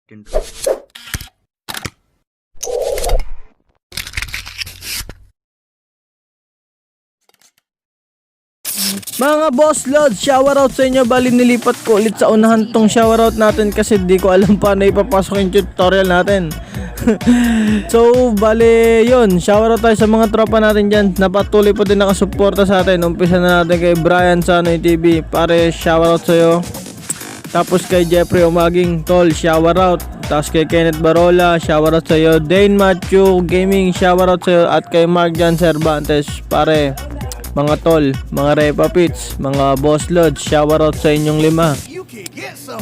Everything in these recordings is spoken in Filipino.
Mga boss loads, shoutout sa inyo. Bali nilipat ko ulit sa unahan tong shoutout natin kasi di ko alam paano ipapasok yung tutorial natin. So bali yun, shoutout tayo sa mga tropa natin dyan na patuloy po din nakasuporta sa atin. Umpisa na natin kay Brian sa Anoy TV, pare shoutout sa'yo. Tapos kay Jeffrey Umaging, tol shoutout. Tapos kay Kenneth Barola, shoutout sa'yo. Dane Matthew Gaming, shoutout sa'yo. At kay Mark Jan Cervantes, pare mga tol, mga Repa Pits, mga boss loads, shoutout sa inyong 5.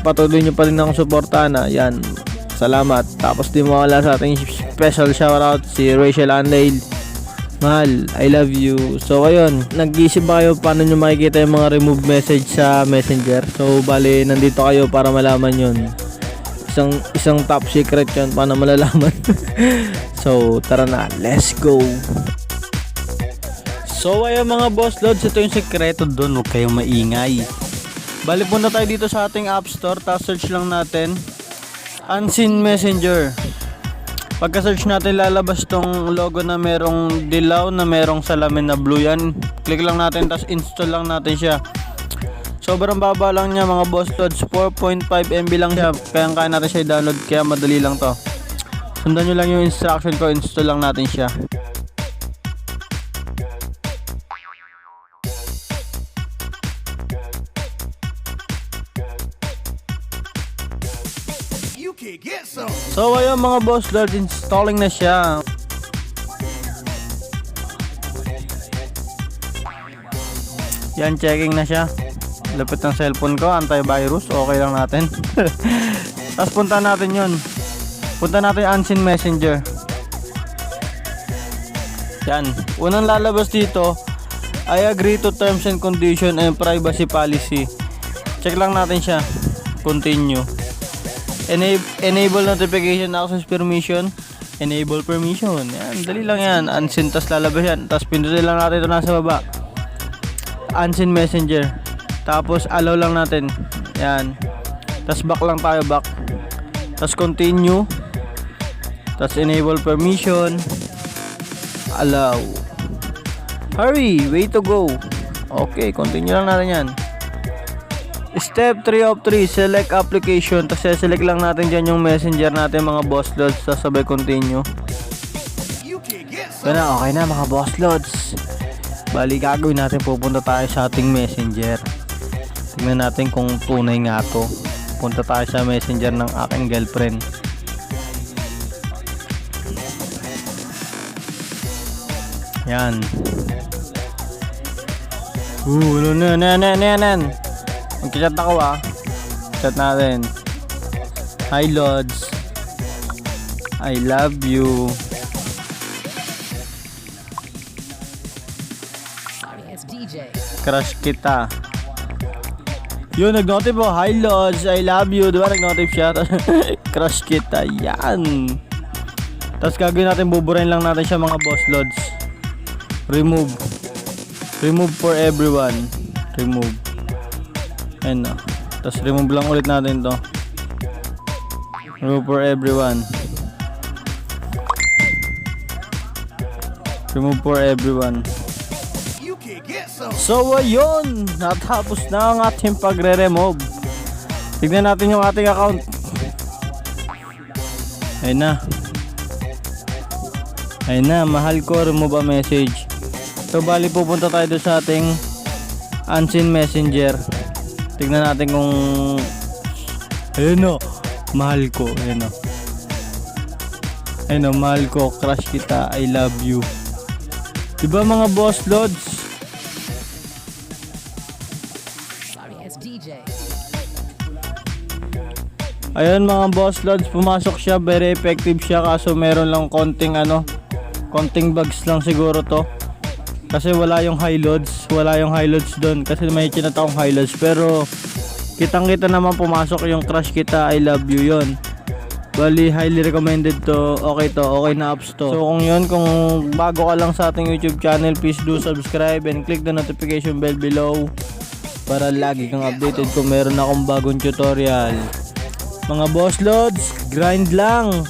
Patuloy nyo pa rin akong suportahan. Yan, salamat. Tapos di mawala sa ating special shoutout si Rachel Anlail. Mahal, I love you. So ayun, nag-iisip ba kayo paano nyo makikita yung mga remove message sa messenger? So bali, nandito kayo para malaman yun. Isang top secret yun, paano malalaman. So tara na, let's go. So ayun mga boss loads, ito yung sekreto doon, huwag kayong maingay. Bali punta tayo dito sa ating app store, tapos search lang natin Unseen Messenger. Pagka search natin lalabas tong logo na merong dilaw na merong salamin na blue yan. Click lang natin, tapos install lang natin siya. Sobrang baba lang niya mga boss loads, 4.5 MB lang siya. Kaya natin siya i-download, kaya madali lang to. Sundan nyo lang yung instruction ko, install lang natin siya. So ayun mga boss loads, installing na siya. Yan, checking na siya. Lapit ng cellphone ko, antivirus, okay lang natin. Tapos punta natin yun. Punta natin Unseen Messenger. Yan, unang lalabas dito, I agree to terms and condition and privacy policy. Check lang natin siya. Continue. Enable notification access permission. Enable permission. Yan, dali lang yan. Unseen, tas lalabas yan. Tas pindutin lang natin ito nasa baba. Unseen Messenger. Tapos allow lang natin. Yan. Tas back lang tayo, back. Tas continue. Tas enable permission. Allow. Hurry, way to go. Okay, continue lang natin yan. Step 3 of 3, select application. Tapos select lang natin dyan yung messenger natin mga boss loads. Tapos sabay continue. So na, okay na mga boss loads. Bali gagawin natin, pupunta tayo sa ating messenger. Tingnan natin kung tunay nga to. Punta tayo sa messenger ng aking girlfriend. Yan. Magkichat ako chat natin. Hi Lods, I love you. Crush kita. Yun, nag-notif po. Hi Lods, I love you. Diba nag-notif siya? Crush kita. Yan. Tapos gagawin natin, buburahin lang natin siya mga boss Lods. Remove for everyone. Remove. Ayan na. Tapos remove lang ulit natin to. Remove for everyone. Remove for everyone. So ayun, natapos na ang ating pagre-remove. Tignan natin yung ating account. Ayun na. Ayun na, mahal ko, remove a message. So bali pupunta tayo doon sa ating Unseen Messenger. Tignan natin kung ayun o, mahal ko. Ayun o, ayun o, mahal ko, crush kita, I love you. Diba mga boss loads? Ayun mga boss loads, pumasok siya, very effective siya. Kaso meron lang konting bugs lang siguro to. Kasi wala yung high loads doon. Kasi may chinat akong high loads. Pero kitang kita naman pumasok yung crush kita, I love you yon. Bali highly recommended to. Okay to, okay na apps to. So kung bago ka lang sa ating YouTube channel, please do subscribe and click the notification bell below para lagi kang updated kung meron akong bagong tutorial. Mga boss loads, grind lang.